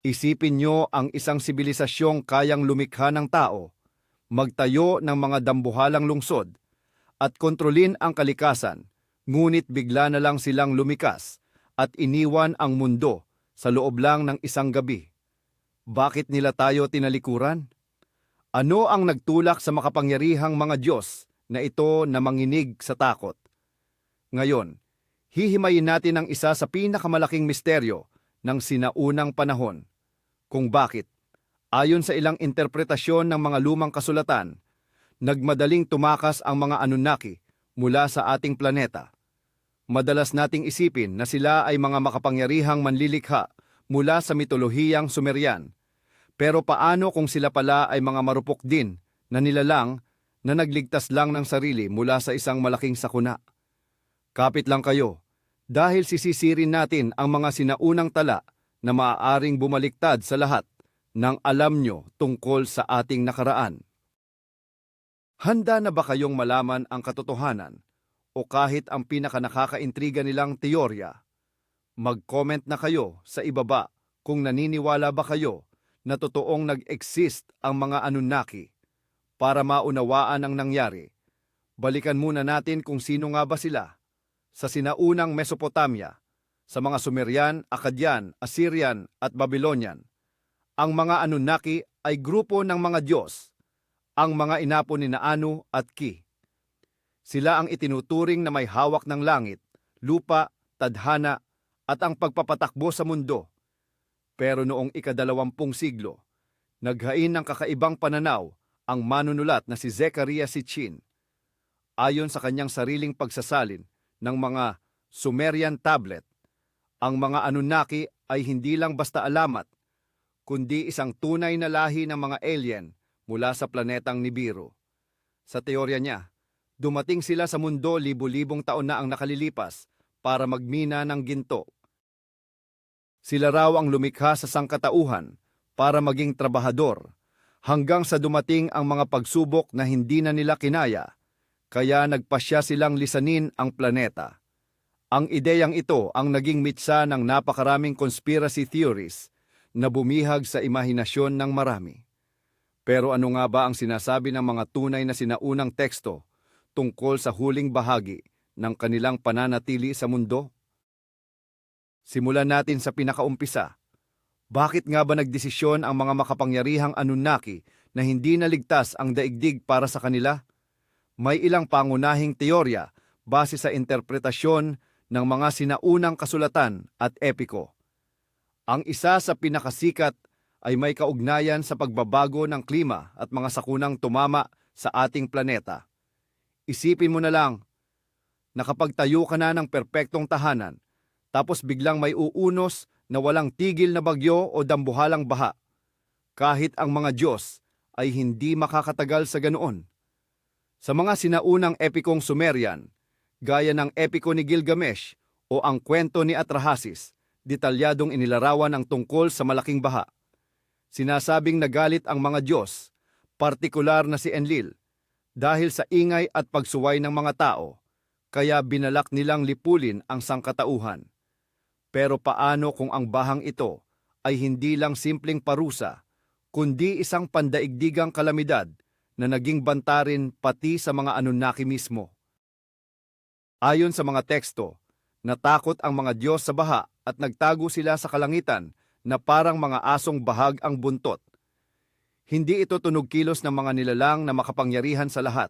Isipin nyo ang isang sibilisasyong kayang lumikha ng tao, magtayo ng mga dambuhalang lungsod, at kontrolin ang kalikasan, ngunit bigla na lang silang lumikas at iniwan ang mundo sa loob lang ng isang gabi. Bakit nila tayo tinalikuran? Ano ang nagtulak sa makapangyarihang mga Diyos na ito na manginig sa takot? Ngayon, hihimayin natin ang isa sa pinakamalaking misteryo ng sinaunang panahon, kung bakit, ayon sa ilang interpretasyon ng mga lumang kasulatan, nagmadaling tumakas ang mga Anunnaki mula sa ating planeta. Madalas nating isipin na sila ay mga makapangyarihang manlilikha mula sa mitolohiyang Sumerian. Pero paano kung sila pala ay mga marupok din na nilalang na nagligtas lang ng sarili mula sa isang malaking sakuna? Kapit lang kayo, dahil sisisirin natin ang mga sinaunang tala na maaaring bumaliktad sa lahat ng alam nyo tungkol sa ating nakaraan. Handa na ba kayong malaman ang katotohanan o kahit ang pinakanakakaintriga nilang teorya? Mag-comment na kayo sa ibaba kung naniniwala ba kayo na totoong nag-exist ang mga Anunnaki. Para maunawaan ang nangyari, balikan muna natin kung sino nga ba sila. Sa sinaunang Mesopotamia, sa mga Sumerian, Akkadian, Assyrian at Babylonian, ang mga Anunnaki ay grupo ng mga Diyos, ang mga inapo ni Anu at Ki. Sila ang itinuturing na may hawak ng langit, lupa, tadhana at ang pagpapatakbo sa mundo. Pero noong ika-20 siglo, naghain ng kakaibang pananaw ang manunulat na si Zecharia Sitchin. Ayon sa kanyang sariling pagsasalin ng mga Sumerian tablet, ang mga Anunnaki ay hindi lang basta alamat, kundi isang tunay na lahi ng mga alien mula sa planetang Nibiru. Sa teorya niya, dumating sila sa mundo libu-libong taon na ang nakalilipas para magmina ng ginto. Sila raw ang lumikha sa sangkatauhan para maging trabahador, hanggang sa dumating ang mga pagsubok na hindi na nila kinaya, kaya nagpasya silang lisanin ang planeta. Ang ideyang ito ang naging mitsa ng napakaraming conspiracy theories na bumihag sa imahinasyon ng marami. Pero ano nga ba ang sinasabi ng mga tunay na sinaunang teksto tungkol sa huling bahagi ng kanilang pananatili sa mundo? Simulan natin sa pinakaumpisa. Bakit nga ba nagdesisyon ang mga makapangyarihang Anunnaki na hindi naligtas ang daigdig para sa kanila? May ilang pangunahing teorya base sa interpretasyon ng mga sinaunang kasulatan at epiko. Ang isa sa pinakasikat ay may kaugnayan sa pagbabago ng klima at mga sakunang tumama sa ating planeta. Isipin mo na lang, nakapagtayo ka na ng perpektong tahanan, tapos biglang may uunos na walang tigil na bagyo o dambuhalang baha. Kahit ang mga Diyos ay hindi makakatagal sa ganoon. Sa mga sinaunang epikong Sumerian, gaya ng epiko ni Gilgamesh o ang kwento ni Atrahasis, detalyadong inilarawan ang tungkol sa malaking baha. Sinasabing nagalit ang mga Diyos, partikular na si Enlil, dahil sa ingay at pagsuway ng mga tao, kaya binalak nilang lipulin ang sangkatauhan. Pero paano kung ang bahang ito ay hindi lang simpleng parusa, kundi isang pandaigdigang kalamidad na naging bantarin pati sa mga Anunnaki mismo? Ayon sa mga teksto, natakot ang mga Diyos sa baha at nagtago sila sa kalangitan na parang mga asong bahag ang buntot. Hindi ito tunog kilos ng mga nilalang na makapangyarihan sa lahat.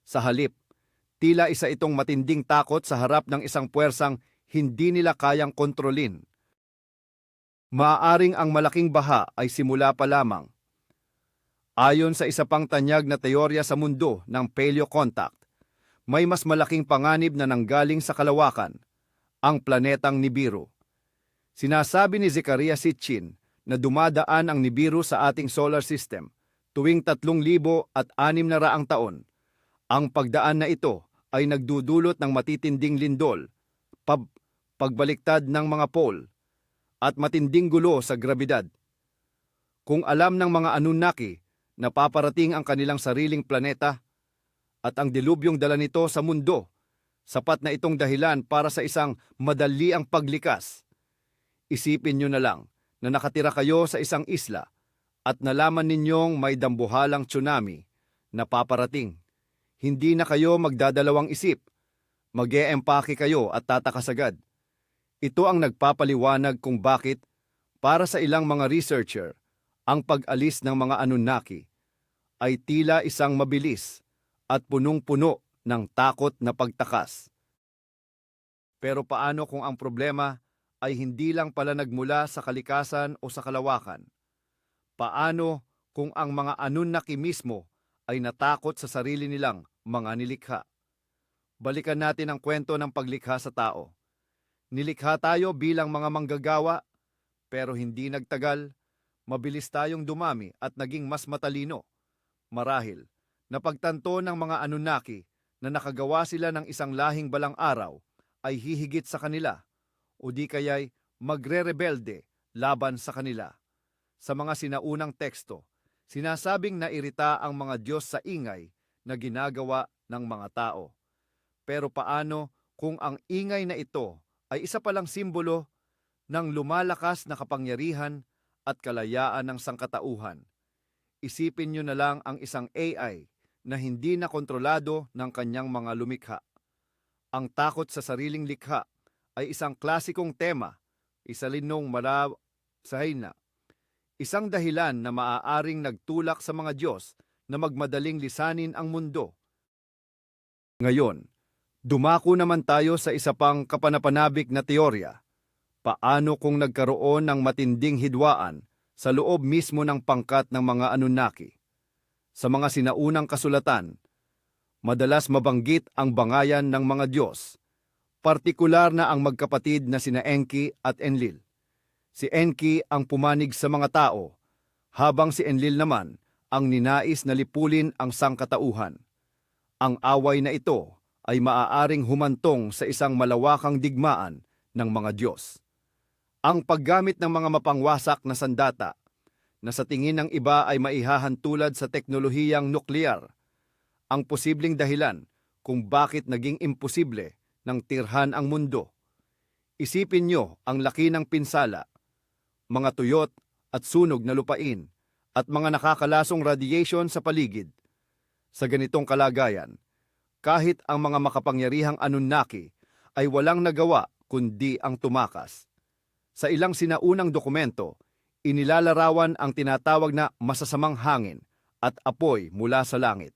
Sa halip, tila isa itong matinding takot sa harap ng isang puwersang hindi nila kayang kontrolin. Maaaring ang malaking baha ay simula pa lamang. Ayon sa isa pang tanyag na teorya sa mundo ng Paleocontact, may mas malaking panganib na nanggaling sa kalawakan, ang planetang Nibiru. Sinasabi ni Zecharia Sitchin na dumadaan ang Nibiru sa ating solar system tuwing 3,600 taon. Ang pagdaan na ito ay nagdudulot ng matitinding lindol, pagbaliktad ng mga pole, at matinding gulo sa grabidad. Kung alam ng mga Anunnaki na paparating ang kanilang sariling planeta at ang dilubyong dala nito sa mundo, sapat na itong dahilan para sa isang madaliang paglikas. Isipin nyo na lang na nakatira kayo sa isang isla at nalaman ninyong may dambuhalang tsunami na paparating. Hindi na kayo magdadalawang isip. Mag-e-empake kayo at tatakas agad. Ito ang nagpapaliwanag kung bakit, para sa ilang mga researcher, ang pag-alis ng mga Anunnaki ay tila isang mabilis at punong-puno ng takot na pagtakas. Pero paano kung ang problema ay hindi lang pala nagmula sa kalikasan o sa kalawakan? Paano kung ang mga Anunnaki mismo ay natakot sa sarili nilang mga nilikha? Balikan natin ang kwento ng paglikha sa tao. Nilikha tayo bilang mga manggagawa, pero hindi nagtagal, mabilis tayong dumami at naging mas matalino. Marahil, napagtanto ng mga Anunnaki na nakagawa sila ng isang lahing balang araw ay hihigit sa kanila, o di kaya'y magre-rebelde laban sa kanila. Sa mga sinaunang teksto, sinasabing nairita ang mga Diyos sa ingay na ginagawa ng mga tao. Pero paano kung ang ingay na ito ay isa palang simbolo ng lumalakas na kapangyarihan at kalayaan ng sangkatauhan? Isipin nyo na lang ang isang AI na hindi na kontrolado ng kanyang mga lumikha. Ang takot sa sariling likha ay isang klasikong tema, isalinong malasahay na. Isang dahilan na maaaring nagtulak sa mga Diyos na magmadaling lisanin ang mundo. Ngayon, dumako naman tayo sa isa pang kapanapanabik na teorya. Paano kung nagkaroon ng matinding hidwaan sa loob mismo ng pangkat ng mga Anunnaki? Sa mga sinaunang kasulatan, madalas mabanggit ang bangayan ng mga Diyos, partikular na ang magkapatid na sina Enki at Enlil. Si Enki ang pumanig sa mga tao, habang si Enlil naman ang ninais na lipulin ang sangkatauhan. Ang away na ito ay maaaring humantong sa isang malawakang digmaan ng mga Diyos. Ang paggamit ng mga mapangwasak na sandata, na sa tingin ng iba ay maihahantulad sa teknolohiyang nuklear, ang posibleng dahilan kung bakit naging imposible ng tirhan ang mundo. Isipin nyo ang laki ng pinsala, mga tuyot at sunog na lupain, at mga nakakalasong radiation sa paligid. Sa ganitong kalagayan, kahit ang mga makapangyarihang Anunnaki ay walang nagawa kundi ang tumakas. Sa ilang sinaunang dokumento, inilalarawan ang tinatawag na masasamang hangin at apoy mula sa langit.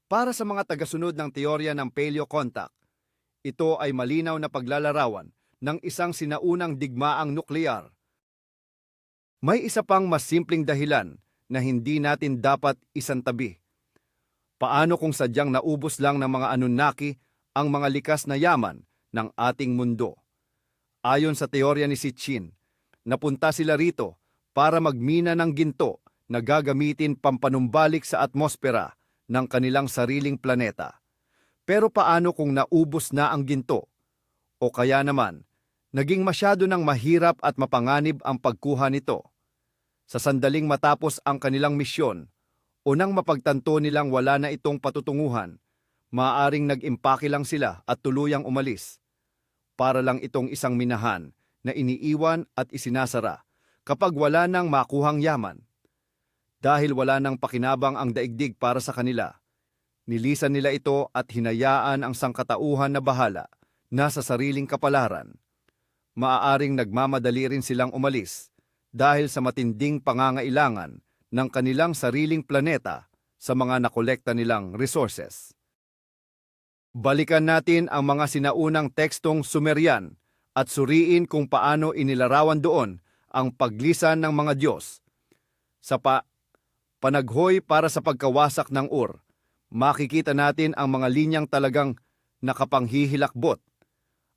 Para sa mga tagasunod ng teorya ng paleo-contact, ito ay malinaw na paglalarawan ng isang sinaunang digmaang nuklear. May isa pang mas simpleng dahilan na hindi natin dapat isantabi. Paano kung sadyang naubos lang ng mga Anunnaki ang mga likas na yaman ng ating mundo? Ayon sa teorya ni Sitchin, napunta sila rito para magmina ng ginto na gagamitin pampanumbalik sa atmosfera ng kanilang sariling planeta. Pero paano kung naubos na ang ginto? O kaya naman, naging masyado ng mahirap at mapanganib ang pagkuha nito? Sa sandaling matapos ang kanilang misyon, o nang mapagtanto nilang wala na itong patutunguhan, maaaring nag-impake lang sila at tuluyang umalis. Para lang itong isang minahan na iniiwan at isinasara kapag wala nang makuhang yaman. Dahil wala nang pakinabang ang daigdig para sa kanila, nilisan nila ito at hinayaan ang sangkatauhan na bahala na sa sariling kapalaran. Maaaring nagmamadali rin silang umalis dahil sa matinding pangangailangan ng kanilang sariling planeta sa mga nakolekta nilang resources. Balikan natin ang mga sinaunang tekstong Sumerian at suriin kung paano inilarawan doon ang paglisan ng mga Diyos. Sa panaghoy para sa pagkawasak ng Ur, makikita natin ang mga linyang talagang nakapanghihilakbot.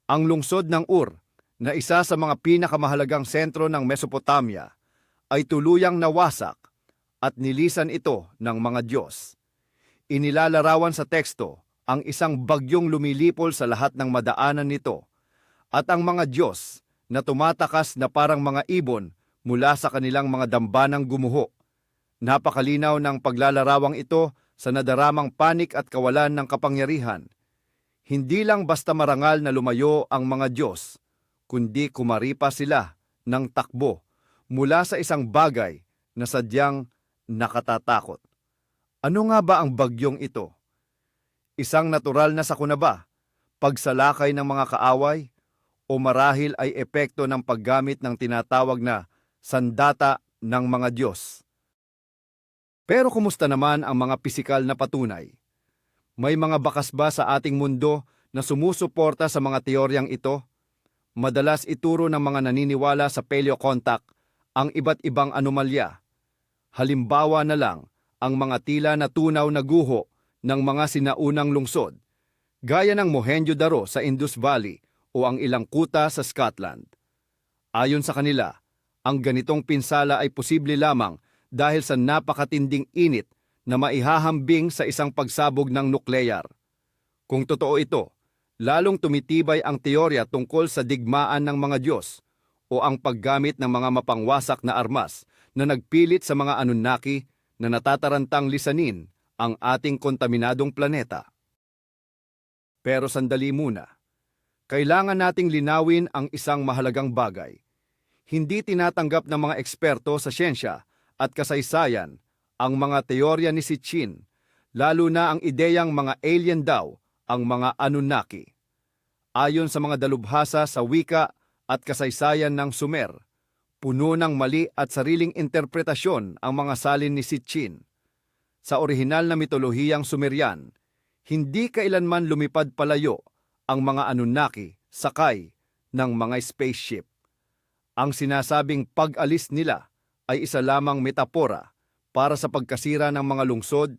Ang lungsod ng Ur, na isa sa mga pinakamahalagang sentro ng Mesopotamia, ay tuluyang nawasak at nilisan ito ng mga Diyos. Inilalarawan sa teksto ang isang bagyong lumilipol sa lahat ng madaanan nito, at ang mga Diyos na tumatakas na parang mga ibon mula sa kanilang mga dambanang gumuho. Napakalinaw ng paglalarawang ito sa nadaramang panik at kawalan ng kapangyarihan. Hindi lang basta marangal na lumayo ang mga Diyos, kundi kumaripa sila ng takbo mula sa isang bagay na sadyang nakatatakot. Ano nga ba ang bagyong ito? Isang natural na sakuna ba? Pagsalakay ng mga kaaway? O marahil ay epekto ng paggamit ng tinatawag na sandata ng mga Diyos? Pero kumusta naman ang mga pisikal na patunay? May mga bakas ba sa ating mundo na sumusuporta sa mga teoryang ito? Madalas ituro ng mga naniniwala sa paleocontact ang iba't ibang anomalya. Halimbawa na lang ang mga tila na tunaw na guho ng mga sinaunang lungsod, gaya ng Mohenjo-daro sa Indus Valley o ang ilang kuta sa Scotland. Ayon sa kanila, ang ganitong pinsala ay posible lamang dahil sa napakatinding init na maihahambing sa isang pagsabog ng nukleyar. Kung totoo ito, lalong tumitibay ang teorya tungkol sa digmaan ng mga Diyos o ang paggamit ng mga mapangwasak na armas na nagpilit sa mga Anunnaki na natatarantang lisanin ang ating kontaminadong planeta. Pero sandali muna. Kailangan nating linawin ang isang mahalagang bagay. Hindi tinatanggap ng mga eksperto sa siyensya at kasaysayan ang mga teorya ni Sitchin, lalo na ang ideyang mga alien daw ang mga Anunnaki. Ayon sa mga dalubhasa sa wika at kasaysayan ng Sumer, puno ng mali at sariling interpretasyon ang mga salin ni Sitchin. Sa orihinal na mitolohiyang Sumerian, hindi kailanman lumipad palayo ang mga Anunnaki sakay ng mga spaceship. Ang sinasabing pag-alis nila ay isa lamang metapora para sa pagkasira ng mga lungsod,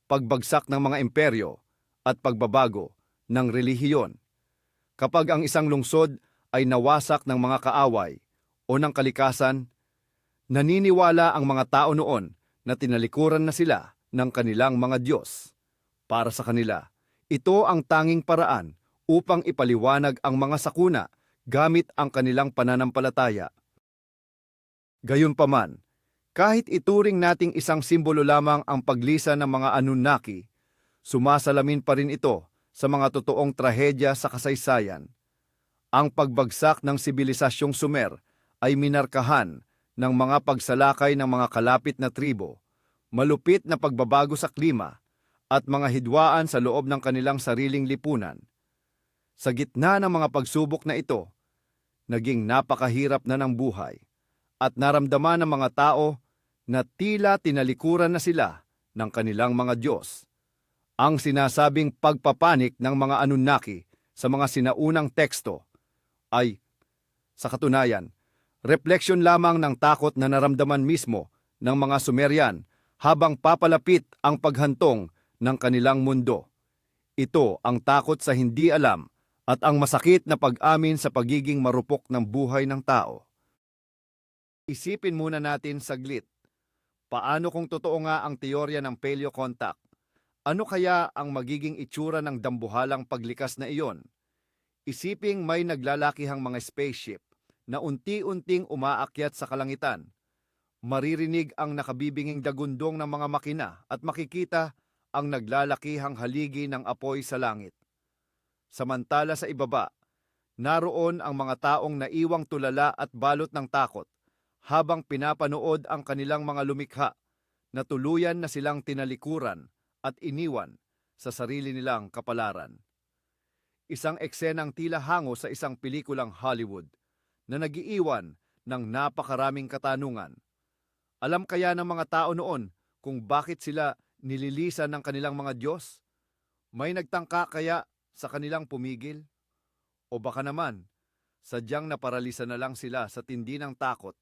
pagbagsak ng mga imperyo, at pagbabago ng relihiyon. Kapag ang isang lungsod ay nawasak ng mga kaaway o ng kalikasan, naniniwala ang mga tao noon na tinalikuran na sila ng kanilang mga Diyos. Para sa kanila, ito ang tanging paraan upang ipaliwanag ang mga sakuna gamit ang kanilang pananampalataya. Gayunpaman, kahit ituring nating isang simbolo lamang ang paglisan ng mga Anunnaki, sumasalamin pa rin ito sa mga totoong trahedya sa kasaysayan. Ang pagbagsak ng sibilisasyong Sumer ay minarkahan ng mga pagsalakay ng mga kalapit na tribo, malupit na pagbabago sa klima, at mga hidwaan sa loob ng kanilang sariling lipunan. Sa gitna ng mga pagsubok na ito, naging napakahirap na ng buhay at naramdaman ng mga tao na tila tinalikuran na sila ng kanilang mga Diyos. Ang sinasabing pagpapanik ng mga Anunnaki sa mga sinaunang teksto ay, sa katunayan, refleksyon lamang ng takot na naramdaman mismo ng mga Sumerian habang papalapit ang paghantong ng kanilang mundo. Ito ang takot sa hindi alam at ang masakit na pag-amin sa pagiging marupok ng buhay ng tao. Isipin muna natin saglit, paano kung totoo nga ang teorya ng paleocontact? Ano kaya ang magiging itsura ng dambuhalang paglikas na iyon? Isiping may naglalakihang mga spaceship na unti-unting umaakyat sa kalangitan. Maririnig ang nakabibinging dagundong ng mga makina at makikita ang naglalakihang haligi ng apoy sa langit. Samantala sa ibaba, naroon ang mga taong naiwang tulala at balot ng takot habang pinapanood ang kanilang mga lumikha na tuluyan na silang tinalikuran at iniwan sa sarili nilang kapalaran. Isang eksenang tila hango sa isang pelikulang Hollywood na nagiiwan ng napakaraming katanungan. Alam kaya ng mga tao noon kung bakit sila nililisan ng kanilang mga Diyos? May nagtangka kaya sa kanilang pumigil? O baka naman, sadyang naparalisa na lang sila sa tindi ng takot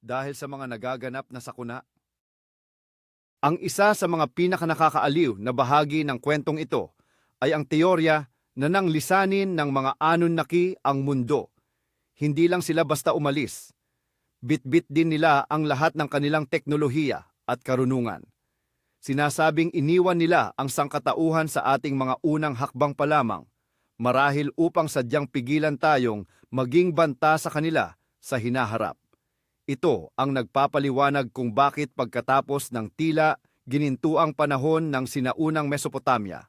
dahil sa mga nagaganap na sakuna? Ang isa sa mga pinakanakakaaliw na bahagi ng kwentong ito ay ang teorya na nang lisanin ng mga Anunnaki ang mundo. Hindi lang sila basta umalis. Bit-bit din nila ang lahat ng kanilang teknolohiya at karunungan. Sinasabing iniwan nila ang sangkatauhan sa ating mga unang hakbang pa lamang, marahil upang sadyang pigilan tayong maging banta sa kanila sa hinaharap. Ito ang nagpapaliwanag kung bakit pagkatapos ng tila ginintuang panahon ng sinaunang Mesopotamia,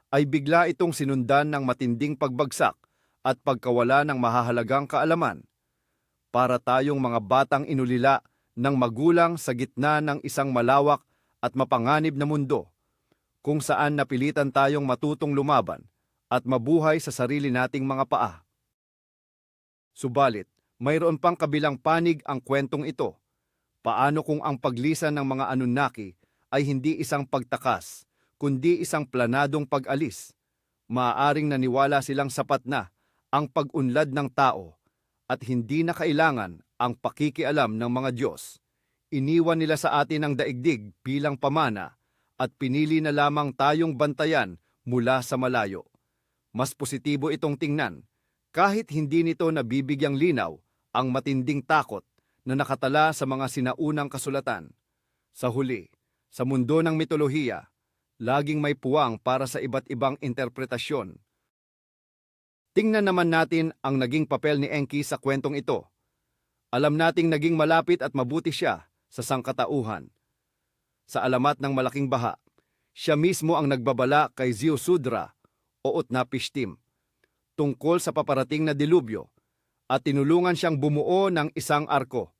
ay bigla itong sinundan ng matinding pagbagsak at pagkawala ng mahahalagang kaalaman. para tayong mga batang inulila ng magulang sa gitna ng isang malawak at mapanganib na mundo, kung saan napilitan tayong matutong lumaban at mabuhay sa sarili nating mga paa. Subalit, mayroon pang kabilang panig ang kwentong ito. Paano kung ang paglisan ng mga Anunnaki ay hindi isang pagtakas, kundi isang planadong pag-alis? Maaaring naniwala silang sapat na ang pag-unlad ng tao at hindi na kailangan ang pakikialam ng mga Diyos. Iniwan nila sa atin ang daigdig bilang pamana at pinili na lamang tayong bantayan mula sa malayo. Mas positibo itong tingnan, kahit hindi nito nabibigyang linaw ang matinding takot na nakatala sa mga sinaunang kasulatan. Sa huli, sa mundo ng mitolohiya, laging may puwang para sa iba't ibang interpretasyon. Tingnan naman natin ang naging papel ni Enki sa kwentong ito. Alam nating naging malapit at mabuti siya sa sangkatauhan. Sa alamat ng malaking baha, siya mismo ang nagbabala kay Ziusudra o Utnapishtim tungkol sa paparating na dilubyo at tinulungan siyang bumuo ng isang arko,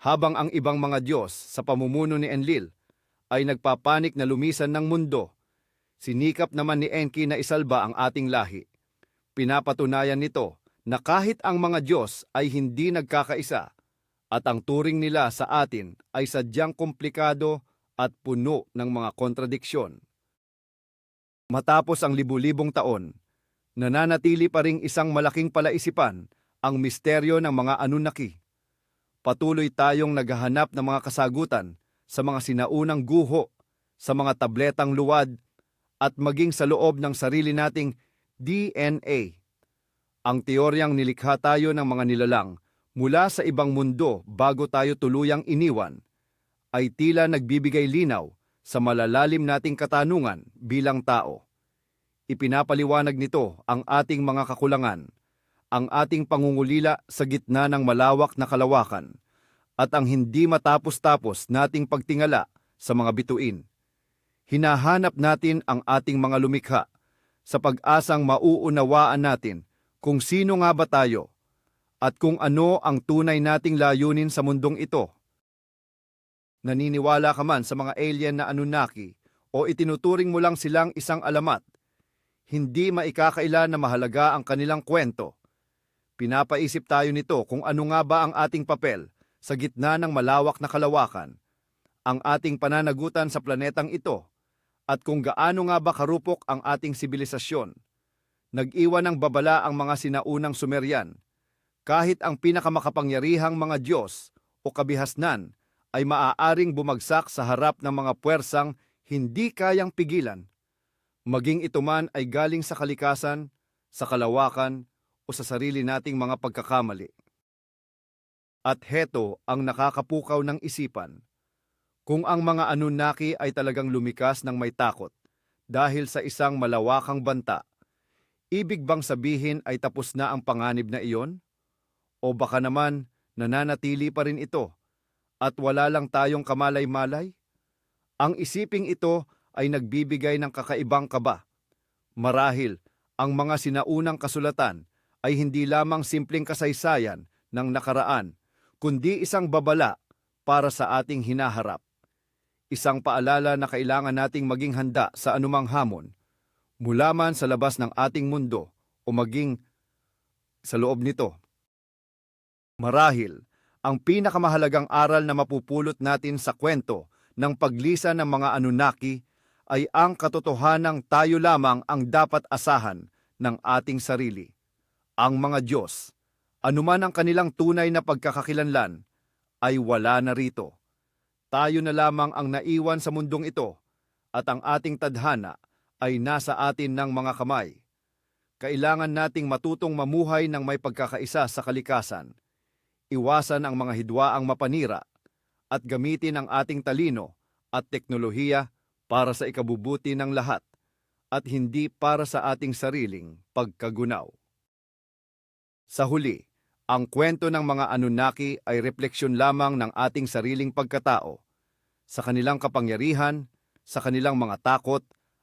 habang ang ibang mga Diyos sa pamumuno ni Enlil ay nagpapanik na lumisan ng mundo. Sinikap naman ni Enki na isalba ang ating lahi. Pinapatunayan nito na kahit ang mga Diyos ay hindi nagkakaisa at ang turing nila sa atin ay sadyang komplikado at puno ng mga kontradiksyon. Matapos ang libu-libong taon, nananatili pa ring isang malaking palaisipan ang misteryo ng mga Anunnaki. Patuloy tayong naghahanap ng mga kasagutan sa mga sinaunang guho, sa mga tabletang luwad, at maging sa loob ng sarili nating DNA. Ang teoryang nilikha tayo ng mga nilalang mula sa ibang mundo bago tayo tuluyang iniwan ay tila nagbibigay linaw sa malalalim nating katanungan bilang tao. Ipinapaliwanag nito ang ating mga kakulangan, ang ating pangungulila sa gitna ng malawak na kalawakan, at ang hindi matapos-tapos nating pagtingala sa mga bituin. Hinahanap natin ang ating mga lumikha sa pag-asang mauunawaan natin kung sino nga ba tayo at kung ano ang tunay nating layunin sa mundong ito. Naniniwala ka man sa mga alien na Anunnaki o itinuturing mo lang silang isang alamat, hindi maikakaila na mahalaga ang kanilang kwento. Pinapaisip tayo nito kung ano nga ba ang ating papel sa gitna ng malawak na kalawakan, ang ating pananagutan sa planetang ito, at kung gaano nga ba karupok ang ating sibilisasyon. Nag-iwan ng babala ang mga sinaunang Sumerian. Kahit ang pinakamakapangyarihang mga Diyos o kabihasnan ay maaaring bumagsak sa harap ng mga puwersang hindi kayang pigilan. Maging ito man ay galing sa kalikasan, sa kalawakan, o sa sarili nating mga pagkakamali. At heto ang nakakapukaw ng isipan. Kung ang mga Anunnaki ay talagang lumikas ng may takot dahil sa isang malawakang banta, ibig bang sabihin ay tapos na ang panganib na iyon? O baka naman nananatili pa rin ito at wala lang tayong kamalay-malay? Ang isiping ito ay nagbibigay ng kakaibang kaba. Marahil ang mga sinaunang kasulatan ay hindi lamang simpleng kasaysayan ng nakaraan, kundi isang babala para sa ating hinaharap. Isang paalala na kailangan nating maging handa sa anumang hamon, mula man sa labas ng ating mundo o maging sa loob nito. Marahil, ang pinakamahalagang aral na mapupulot natin sa kwento ng paglisan ng mga Anunnaki ay ang katotohanang tayo lamang ang dapat asahan ng ating sarili. Ang mga Diyos, anuman ang kanilang tunay na pagkakakilanlan, ay wala na rito. Tayo na lamang ang naiwan sa mundong ito at ang ating tadhana ay nasa atin ng mga kamay. Kailangan nating matutong mamuhay ng may pagkakaisa sa kalikasan, iwasan ang mga hidwaang mapanira, at gamitin ang ating talino at teknolohiya para sa ikabubuti ng lahat at hindi para sa ating sariling pagkagunaw. Sa huli, ang kwento ng mga Anunnaki ay refleksyon lamang ng ating sariling pagkatao. Sa kanilang kapangyarihan, sa kanilang mga takot,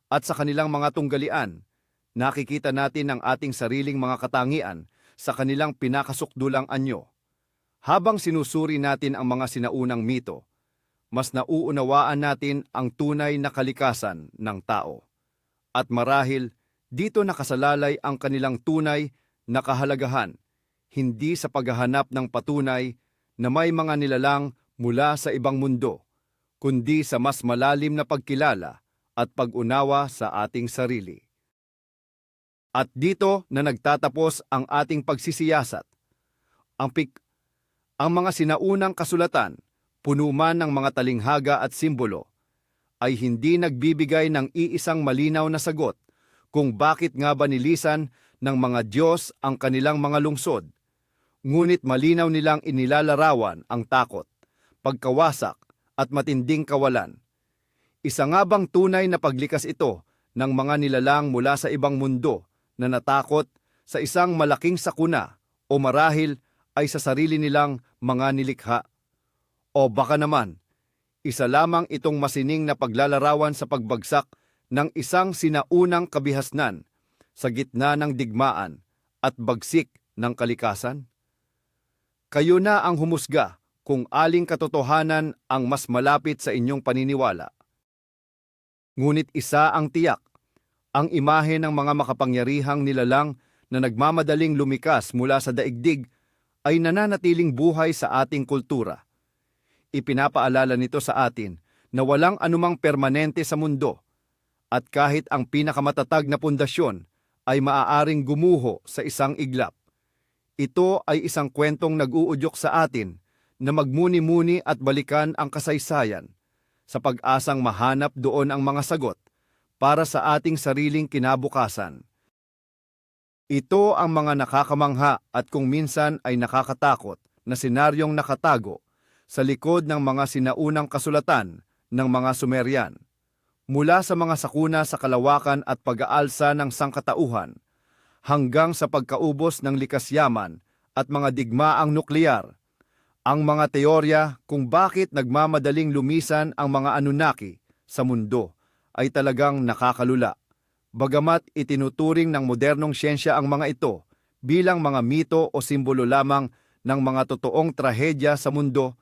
at sa kanilang mga tunggalian, nakikita natin ang ating sariling mga katangian sa kanilang pinakasukdulang anyo. Habang sinusuri natin ang mga sinaunang mito, mas nauunawaan natin ang tunay na kalikasan ng tao. At marahil, dito nakasalalay ang kanilang tunay na kahalagahan, hindi sa paghahanap ng patunay na may mga nilalang mula sa ibang mundo, kundi sa mas malalim na pagkilala at pag-unawa sa ating sarili. At dito na nagtatapos ang ating pagsisiyasat. Ang mga sinaunang kasulatan, puno man ng mga talinghaga at simbolo, ay hindi nagbibigay ng iisang malinaw na sagot kung bakit nga ba nilisan ng mga Diyos ang kanilang mga lungsod. Ngunit malinaw nilang inilalarawan ang takot, pagkawasak at matinding kawalan. Isa nga bang tunay na paglikas ito ng mga nilalang mula sa ibang mundo na natakot sa isang malaking sakuna o marahil ay sa sarili nilang mga nilikha? O baka naman, isa lamang itong masining na paglalarawan sa pagbagsak ng isang sinaunang kabihasnan sa gitna ng digmaan at bagsik ng kalikasan? Kayo na ang humusga kung aling katotohanan ang mas malapit sa inyong paniniwala. Ngunit isa ang tiyak, ang imahe ng mga makapangyarihang nilalang na nagmamadaling lumikas mula sa daigdig ay nananatiling buhay sa ating kultura. Ipinapaalala nito sa atin na walang anumang permanente sa mundo at kahit ang pinakamatatag na pundasyon ay maaaring gumuho sa isang iglap. Ito ay isang kwentong nag-uudyok sa atin na magmuni-muni at balikan ang kasaysayan sa pag-asang mahanap doon ang mga sagot para sa ating sariling kinabukasan. Ito ang mga nakakamangha at kung minsan ay nakakatakot na senaryong nakatago sa likod ng mga sinaunang kasulatan ng mga Sumerian. Mula sa mga sakuna sa kalawakan at pag-aalsa ng sangkatauhan, hanggang sa pagkaubos ng likas yaman at mga digmaang nukleyar, ang mga teorya kung bakit nagmamadaling lumisan ang mga Anunnaki sa mundo ay talagang nakakalula. Bagamat itinuturing ng modernong siyensya ang mga ito bilang mga mito o simbolo lamang ng mga totoong trahedya sa mundo,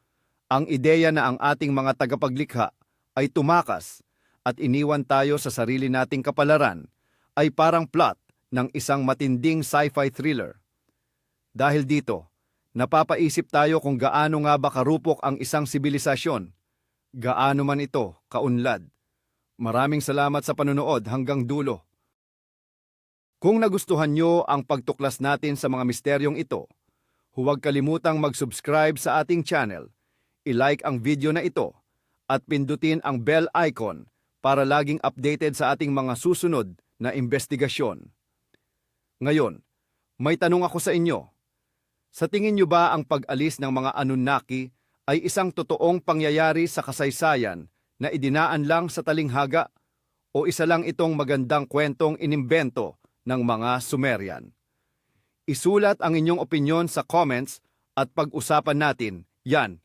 ang ideya na ang ating mga tagapaglikha ay tumakas at iniwan tayo sa sarili nating kapalaran ay parang plot ng isang matinding sci-fi thriller. Dahil dito, napapaisip tayo kung gaano nga ba karupok ang isang sibilisasyon, gaano man ito kaunlad. Maraming salamat sa panonood hanggang dulo. Kung nagustuhan nyo ang pagtuklas natin sa mga misteryong ito, huwag kalimutang mag-subscribe sa ating channel, i-like ang video na ito, at pindutin ang bell icon para laging updated sa ating mga susunod na investigasyon. Ngayon, may tanong ako sa inyo. Sa tingin nyo ba ang pag-alis ng mga Anunnaki ay isang totoong pangyayari sa kasaysayan na idinaan lang sa talinghaga o isa lang itong magandang kwentong inimbento ng mga Sumerian? Isulat ang inyong opinyon sa comments at pag-usapan natin yan